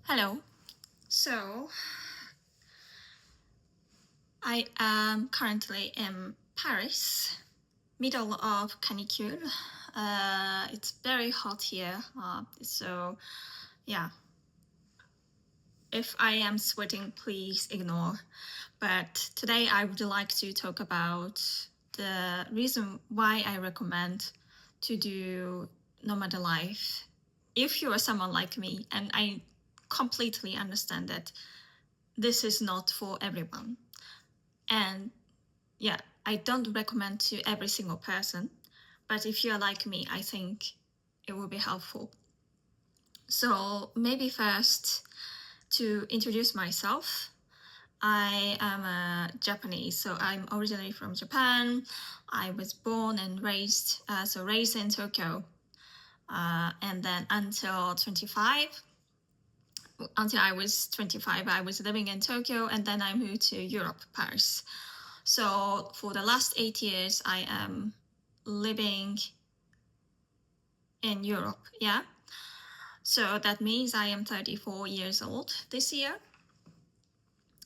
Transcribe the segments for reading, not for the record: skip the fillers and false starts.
Hello. So, I am currently in Paris, middle of canicule. It's very hot here. So, yeah, if I am sweating, please ignore. But today I would like to talk about the reason why I recommend to do nomad life. If you are someone like me, and I completely understand that this is not for everyone. And yeah, I don't recommend to every single person, but if you're like me, I think it will be helpful. So maybe first to introduce myself, I am a Japanese, so I'm originally from Japan. I was born and raised, raised in Tokyo, and then until I was 25, I was living in Tokyo, and then I moved to Europe, Paris. So for the last 8 years, I am living in Europe. Yeah. So that means I am 34 years old this year.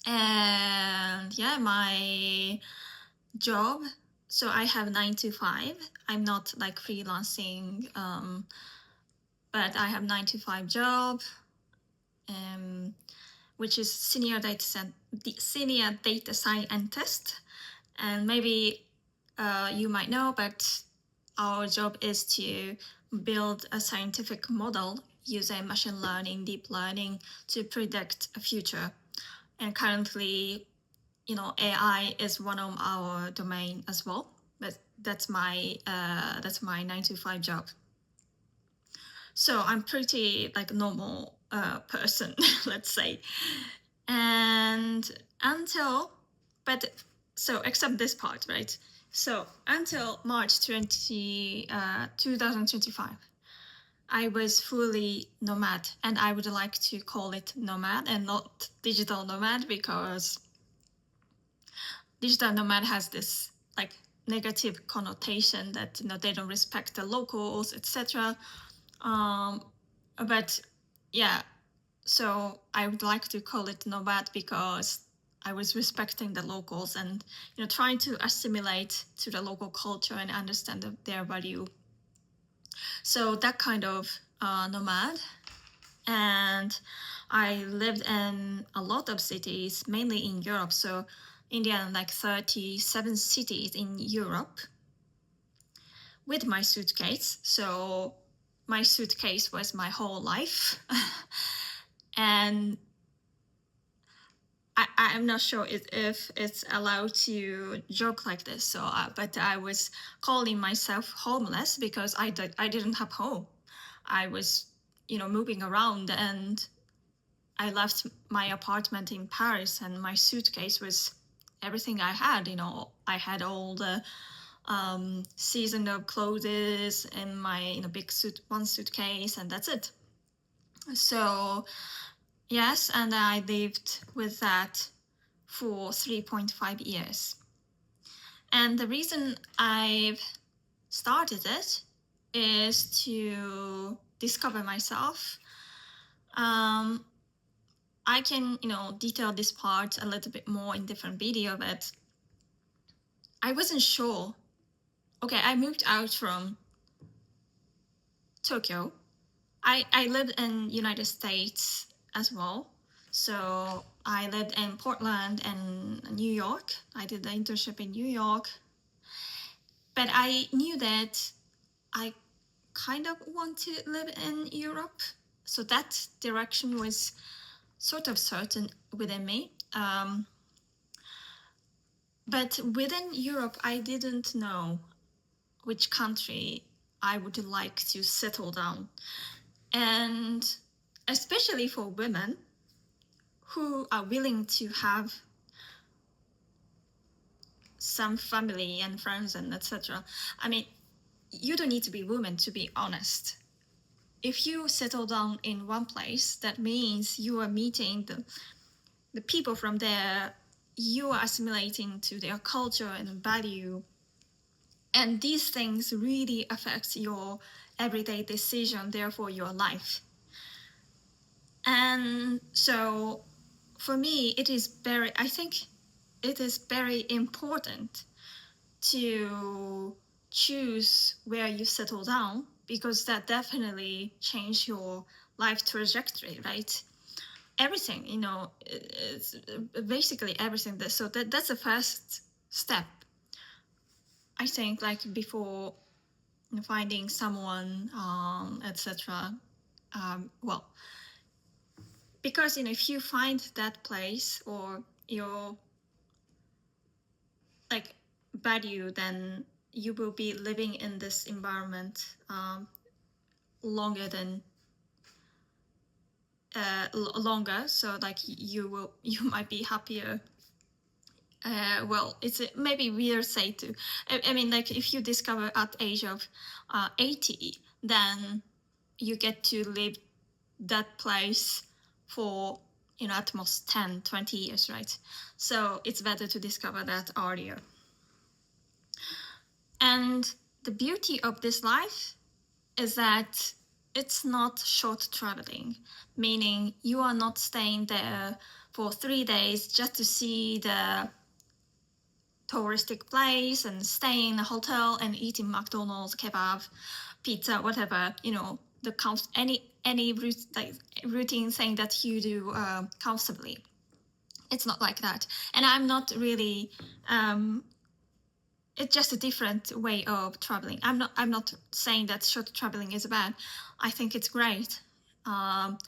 And yeah, my job. So I have 9 to 5. I'm not like freelancing, but I have 9 to 5 job, which is senior data scientist. And maybe you might know, but our job is to build a scientific model using machine learning, deep learning to predict a future. And currently, AI is one of our domain as well. But that's my 9 to 5 job. So I'm pretty like normal person, let's say. And except this part, right? So until March 2025, I was fully nomad, and I would like to call it nomad and not digital nomad, because digital nomad has this like negative connotation that they don't respect the locals, etc. But yeah, so I would like to call it nomad because I was respecting the locals and trying to assimilate to the local culture and understand their value. So that kind of nomad. And I lived in a lot of cities, mainly in Europe. So India, like 37 cities in Europe with my suitcase. So my suitcase was my whole life. And I'm not sure if it's allowed to joke like this. So, but I was calling myself homeless because I didn't have home. I was, moving around, and I left my apartment in Paris, and my suitcase was everything I had. I had all the seasonal clothes in my big one suitcase, and that's it. So yes, and I lived with that for 3.5 years. And the reason I've started it is to discover myself. I can, detail this part a little bit more in different video, but I wasn't sure. Okay, I moved out from Tokyo. I lived in United States as well. So I lived in Portland and New York. I did the internship in New York. But I knew that I kind of want to live in Europe. So that direction was sort of certain within me. But within Europe, I didn't know which country I would like to settle down. And especially for women who are willing to have some family and friends and etc. I mean, you don't need to be woman to be honest. If you settle down in one place, that means you are meeting the people from there, you are assimilating to their culture and value. And these things really affect your everyday decision, therefore your life. And And so for me, I think it is very important to choose where you settle down, because that definitely change your life trajectory, right? Everything, it's basically everything. So that's the first step, I think, like before finding someone, etc. Well, because if you find that place or your like value, then you will be living in this environment longer than longer. So like you might be happier. Well, it's maybe weird say to. I mean, like if you discover at age of 80, then you get to live that place for at most 10, 20 years, right? So it's better to discover that earlier. And the beauty of this life is that it's not short traveling, meaning you are not staying there for 3 days just to see the touristic place and staying in a hotel and eating McDonald's, kebab, pizza, whatever, any routine thing that you do comfortably. It's not like that. And I'm not really it's just a different way of traveling. I'm not saying that short traveling is bad. I think it's great. And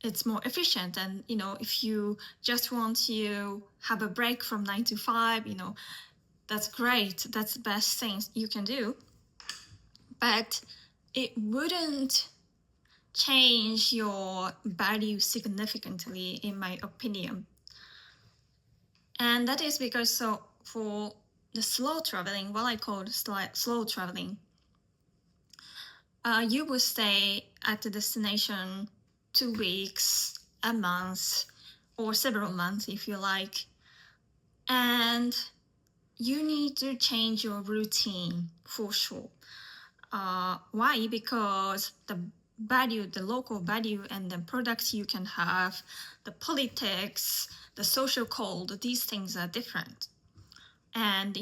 it's more efficient. And if you just want to have a break from 9 to 5, that's great. That's the best thing you can do. But it wouldn't change your value significantly, in my opinion. And that is because for the slow traveling, what I call slow traveling, you will stay at the destination 2 weeks, a month, or several months if you like. And you need to change your routine for sure. Why? Because the local value and the products you can have, the politics, the social code, these things are different. And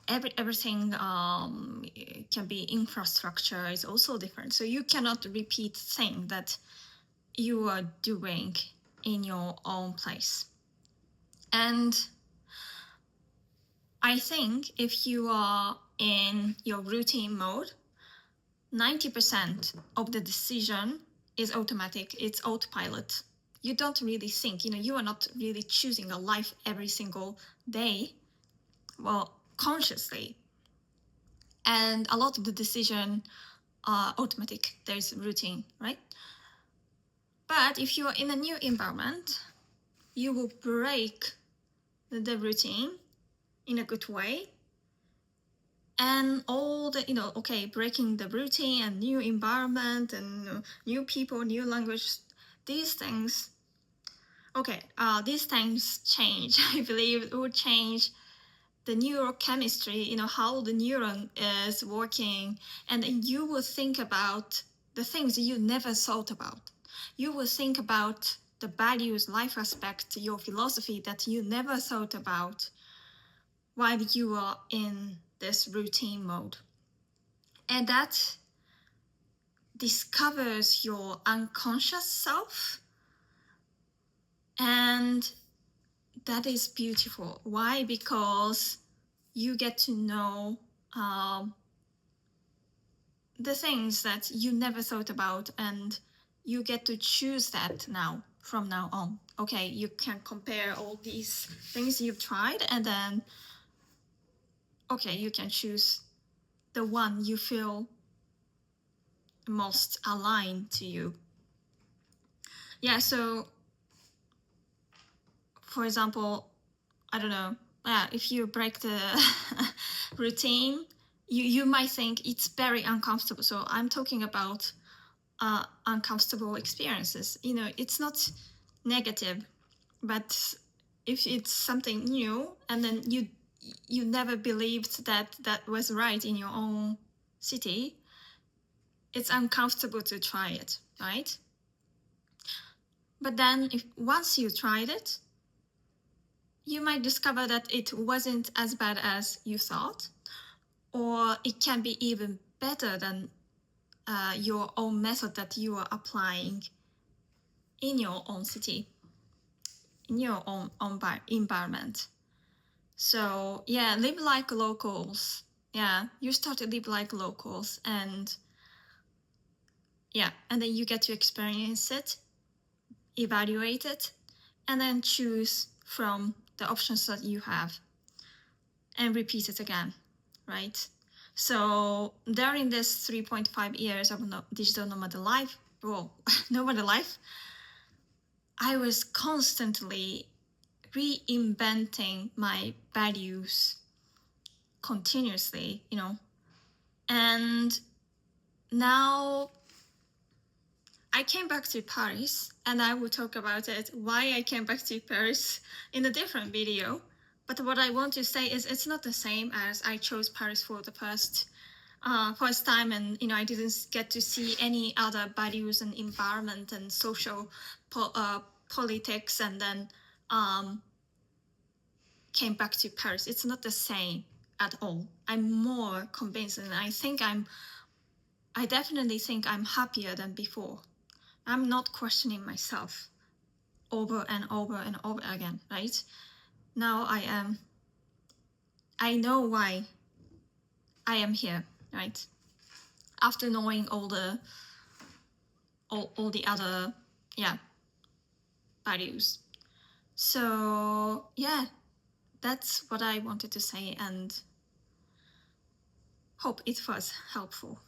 everything can be infrastructure is also different. So you cannot repeat things that you are doing in your own place. And I think if you are in your routine mode, 90% of the decision is automatic. It's autopilot. You don't really think. You are not really choosing a life every single day, well, consciously. And a lot of the decision are automatic. There's routine, right? But if you are in a new environment, you will break the routine in a good way. And all the, breaking the routine and new environment and new people, new language, these things, these things change. I believe it will change the neurochemistry, how the neuron is working, and then you will think about the things you never thought about. You will think about the values, life aspect, your philosophy that you never thought about while you are in this routine mode. And that discovers your unconscious self, and that is beautiful. Why? Because you get to know the things that you never thought about, and you get to choose that now, from now on. Okay, you can compare all these things you've tried, and then, you can choose the one you feel most aligned to you. Yeah, so for example, I don't know, if you break the routine, you might think it's very uncomfortable. So I'm talking about uncomfortable experiences. It's not negative, but if it's something new and then you never believed that was right in your own city, it's uncomfortable to try it, right? But then if once you tried it, you might discover that it wasn't as bad as you thought, or it can be even better than your own method that you are applying in your own city, in your own environment. So yeah, live like locals. Yeah, you start to live like locals, and yeah, and then you get to experience it, evaluate it, and then choose from the options that you have and repeat it again, right? So during this 3.5 years of digital nomad life, well, nomad life, I was constantly reinventing my values continuously, and now I came back to Paris, and I will talk about it, why I came back to Paris in a different video. But what I want to say is it's not the same as I chose Paris for the first time, and I didn't get to see any other values and environment and social politics, and then came back to Paris. It's not the same at all. I'm more convinced, and I definitely think I'm happier than before. I'm not questioning myself over and over and over again, right? Now I know why I am here, right? After knowing all the other, values. So yeah, that's what I wanted to say, and hope it was helpful.